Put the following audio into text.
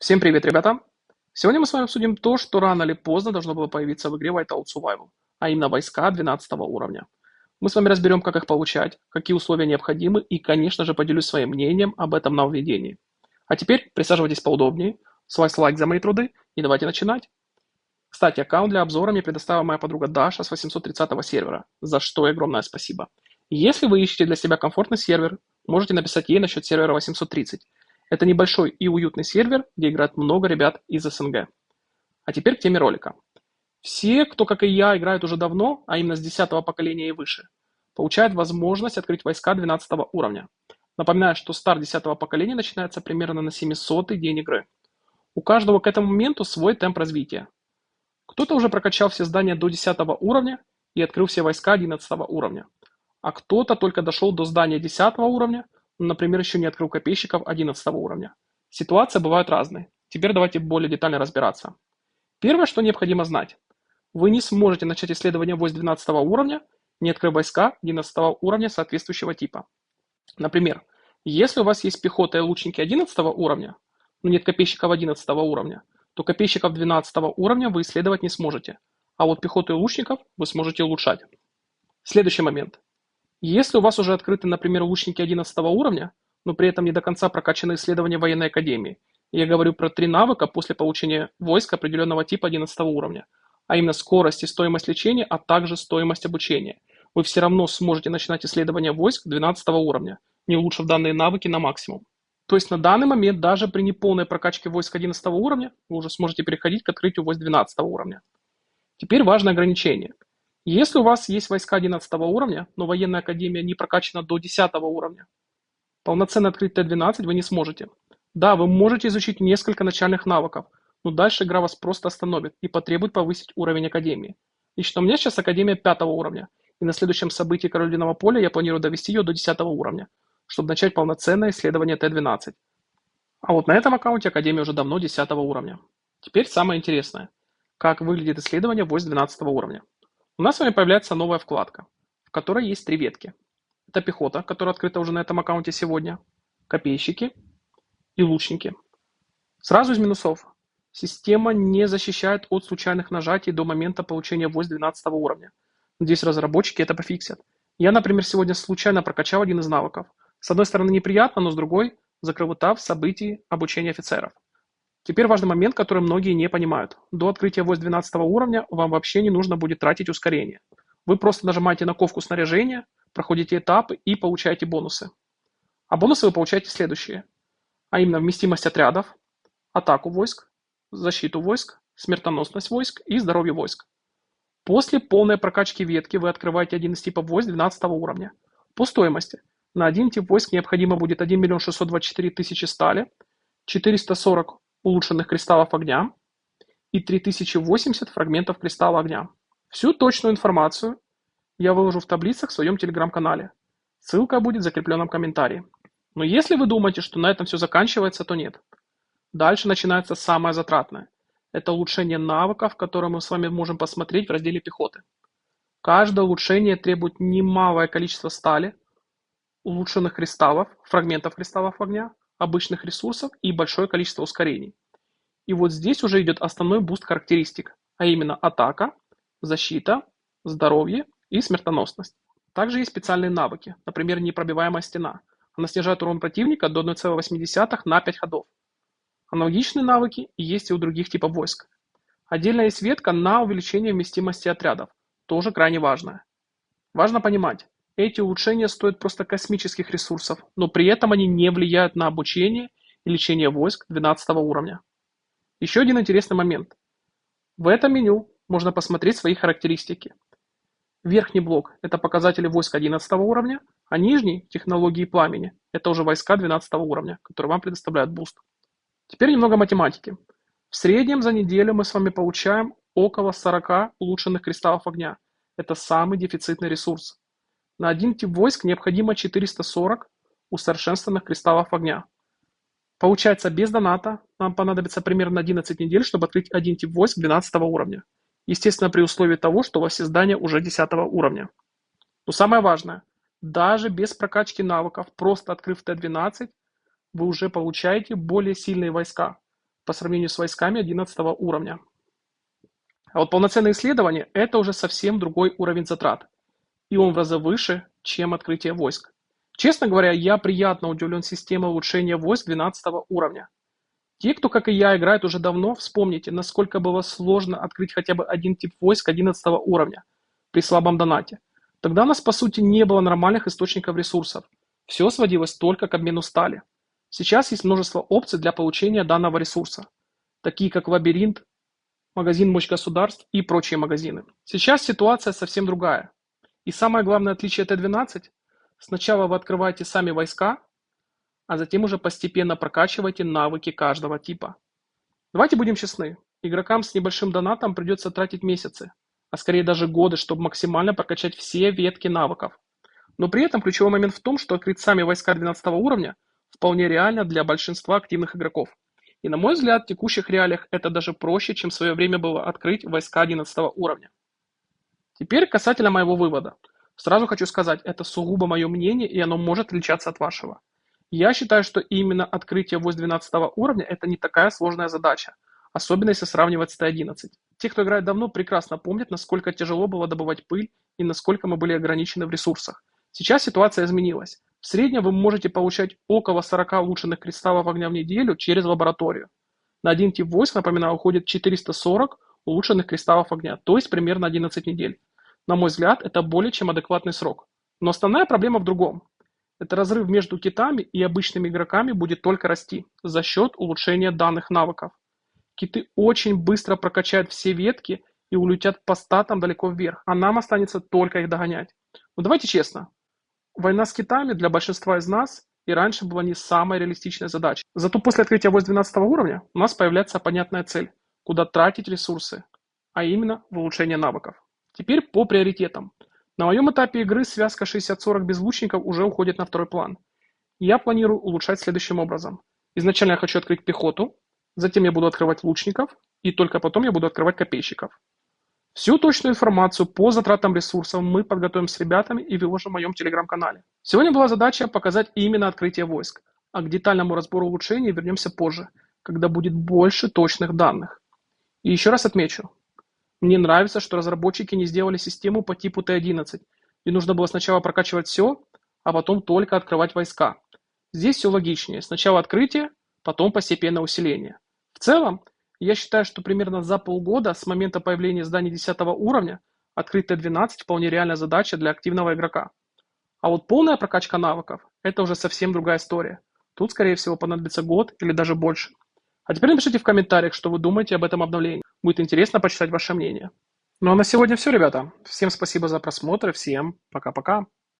Всем привет, ребята! Сегодня мы с вами обсудим то, что рано или поздно должно было появиться в игре Whiteout Survival, а именно войска 12 уровня. Мы с вами разберем, как их получать, какие условия необходимы и, конечно же, поделюсь своим мнением об этом нововведении. А теперь присаживайтесь поудобнее, свой лайк за мои труды и давайте начинать. Кстати, аккаунт для обзора мне предоставила моя подруга Даша с 830 сервера, за что ей огромное спасибо. Если вы ищете для себя комфортный сервер, можете написать ей насчет сервера 830. Это небольшой и уютный сервер, где играет много ребят из СНГ. А теперь к теме ролика. Все, кто, как и я, играют уже давно, а именно с 10 поколения и выше, получают возможность открыть войска 12 уровня. Напоминаю, что старт 10 поколения начинается примерно на 700-й день игры. У каждого к этому моменту свой темп развития. Кто-то уже прокачал все здания до 10 уровня и открыл все войска 11 уровня. А кто-то только дошел до здания 10 уровня, но, например, еще не открыл копейщиков 11 уровня. Ситуации бывают разные. Теперь давайте более детально разбираться. Первое, что необходимо знать. Вы не сможете начать исследование войск 12 уровня, не открыв войска 11 уровня соответствующего типа. Например, если у вас есть пехота и лучники 11 уровня, но нет копейщиков 11 уровня, то копейщиков 12 уровня вы исследовать не сможете, а вот пехоту и лучников вы сможете улучшать. Следующий момент. Если у вас уже открыты, например, лучники 11 уровня, но при этом не до конца прокачаны исследования военной академии, я говорю про 3 навыка после получения войск определенного типа 11 уровня, а именно скорость и стоимость лечения, а также стоимость обучения. Вы все равно сможете начинать исследование войск 12 уровня, не улучшив данные навыки на максимум. То есть на данный момент даже при неполной прокачке войск 11 уровня вы уже сможете переходить к открытию войск 12 уровня. Теперь важное ограничение. Если у вас есть войска 11 уровня, но военная академия не прокачана до 10 уровня, полноценно открыть Т-12 вы не сможете. Да, вы можете изучить несколько начальных навыков, но дальше игра вас просто остановит и потребует повысить уровень академии. Лично у меня сейчас академия 5 уровня, и на следующем событии Каролиного поля я планирую довести ее до 10 уровня, чтобы начать полноценное исследование Т-12. А вот на этом аккаунте академия уже давно 10 уровня. Теперь самое интересное. Как выглядит исследование войск 12 уровня. У нас с вами появляется новая вкладка, в которой есть 3 ветки. Это пехота, которая открыта уже на этом аккаунте сегодня, копейщики и лучники. Сразу из минусов. Система не защищает от случайных нажатий до момента получения войск 12 уровня. Надеюсь, разработчики это пофиксят. Я, например, сегодня случайно прокачал один из навыков. С одной стороны неприятно, но с другой закрыл этап событий обучения офицеров. Теперь важный момент, который многие не понимают. До открытия войск 12 уровня вам вообще не нужно будет тратить ускорение. Вы просто нажимаете на ковку снаряжения, проходите этапы и получаете бонусы. А бонусы вы получаете следующие. А именно вместимость отрядов, атаку войск, защиту войск, смертоносность войск и здоровье войск. После полной прокачки ветки вы открываете один из типов войск 12 уровня. По стоимости. На один тип войск необходимо будет 1 624 000 стали, 440 улучшенных кристаллов огня и 3080 фрагментов кристалла огня. Всю точную информацию я выложу в таблицах в своем телеграм-канале. Ссылка будет в закрепленном комментарии. Но если вы думаете, что на этом все заканчивается, то нет. Дальше начинается самое затратное. Это улучшение навыков, которые мы с вами можем посмотреть в разделе пехоты. Каждое улучшение требует немалое количество стали, улучшенных кристаллов, фрагментов кристаллов огня, обычных ресурсов и большое количество ускорений. И вот здесь уже идет основной буст характеристик, а именно атака, защита, здоровье и смертоносность. Также есть специальные навыки, например, непробиваемая стена. Она снижает урон противника до 1,8 на 5 ходов. Аналогичные навыки есть и у других типов войск. Отдельно есть ветка на увеличение вместимости отрядов, тоже крайне важная. Важно понимать, эти улучшения стоят просто космических ресурсов, но при этом они не влияют на обучение и лечение войск 12 уровня. Еще один интересный момент. В этом меню можно посмотреть свои характеристики. Верхний блок – это показатели войск 11 уровня, а нижний – технологии пламени. Это уже войска 12 уровня, которые вам предоставляют буст. Теперь немного математики. В среднем за неделю мы с вами получаем около 40 улучшенных кристаллов огня. Это самый дефицитный ресурс. На один тип войск необходимо 440 усовершенствованных кристаллов огня. Получается, без доната нам понадобится примерно 11 недель, чтобы открыть один тип войск 12 уровня. Естественно, при условии того, что у вас есть здание уже 10 уровня. Но самое важное, даже без прокачки навыков, просто открыв Т-12, вы уже получаете более сильные войска. по сравнению с войсками 11 уровня. А вот полноценное исследование– это уже совсем другой уровень затрат, и он в разы выше, чем открытие войск. Честно говоря, я приятно удивлен системой улучшения войск 12 уровня. Те, кто, как и я, играет уже давно, вспомните, насколько было сложно открыть хотя бы один тип войск 11 уровня при слабом донате. Тогда у нас, по сути, не было нормальных источников ресурсов. Все сводилось только к обмену стали. Сейчас есть множество опций для получения данного ресурса, такие как лабиринт, магазин мощь государств и прочие магазины. Сейчас ситуация совсем другая. И самое главное отличие Т-12– сначала вы открываете сами войска, а затем уже постепенно прокачиваете навыки каждого типа. Давайте будем честны, игрокам с небольшим донатом придется тратить месяцы, а скорее даже годы, чтобы максимально прокачать все ветки навыков. Но при этом ключевой момент в том, что открыть сами войска 12 уровня вполне реально для большинства активных игроков. И на мой взгляд, в текущих реалиях это даже проще, чем в свое время было открыть войска 11 уровня. Теперь касательно моего вывода. Сразу хочу сказать, это сугубо мое мнение, и оно может отличаться от вашего. Я считаю, что именно открытие войск 12 уровня это не такая сложная задача, особенно если сравнивать с Т11. Те, кто играет давно, прекрасно помнят, насколько тяжело было добывать пыль и насколько мы были ограничены в ресурсах. Сейчас ситуация изменилась. В среднем вы можете получать около 40 улучшенных кристаллов огня в неделю через лабораторию. На один тип войск, напоминаю, уходит 440 улучшенных кристаллов огня, то есть примерно 11 недель. На мой взгляд, это более чем адекватный срок. Но основная проблема в другом. Это разрыв между китами и обычными игроками будет только расти за счет улучшения данных навыков. Киты очень быстро прокачают все ветки и улетят по статам далеко вверх, а нам останется только их догонять. Но давайте честно, война с китами для большинства из нас и раньше была не самой реалистичной задачей. Зато после открытия войск 12 уровня у нас появляется понятная цель, куда тратить ресурсы, а именно в улучшение навыков. Теперь по приоритетам. На моем этапе игры связка 60-40 без лучников уже уходит на второй план. Я планирую улучшать следующим образом. Изначально я хочу открыть пехоту, затем я буду открывать лучников, и только потом я буду открывать копейщиков. Всю точную информацию по затратам ресурсов мы подготовим с ребятами и выложим в моем телеграм-канале. Сегодня была задача показать именно открытие войск, а к детальному разбору улучшений вернемся позже, когда будет больше точных данных. И еще раз отмечу, мне нравится, что разработчики не сделали систему по типу Т11, где нужно было сначала прокачивать все, а потом только открывать войска. Здесь все логичнее. Сначала открытие, потом постепенное усиление. В целом, я считаю, что примерно за полгода с момента появления зданий 10 уровня открыть Т12 вполне реальная задача для активного игрока. А вот полная прокачка навыков– это уже совсем другая история. Тут, скорее всего, понадобится год или даже больше. А теперь напишите в комментариях, что вы думаете об этом обновлении. Будет интересно почитать ваше мнение. Ну а на сегодня все, ребята. Всем спасибо за просмотр и всем пока-пока.